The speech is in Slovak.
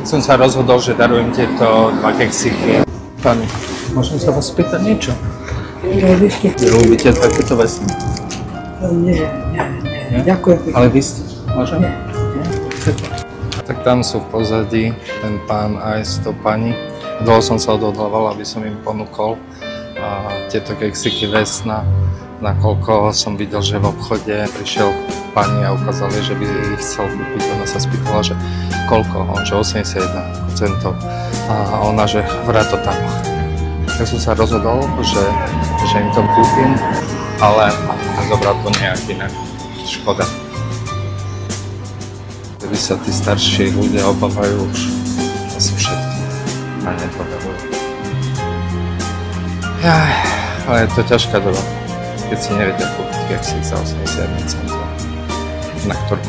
Som sa rozhodol, že darujem tieto 2 keksiky. Pani, môžem sa vás spýtať niečo? Ľúbite takéto vesny? Nie. Ďakujem. Ale vy ste? Môžem? Nie. Tak tam sú v pozadí ten pán aj 100 pani. Dlho som sa odhodlával, aby som im ponúkol tieto keksiky vesna. Nakoľko som videl, že v obchode prišiel pani a ukázal, že by ich chcel kúpiť. Ona sa spýtala, že koľko? On, že 81 centov. A ona, že vrát to tam. Tak som sa rozhodol, že im to kúpim, ale zobral to nejak inak. Škoda. Keby sa tí starší ľudia obávajú už asi všetky a nepodarujú. Ale je to ťažká doba, keď si nevedia kúpiť keksík za 81 centov, na ktorú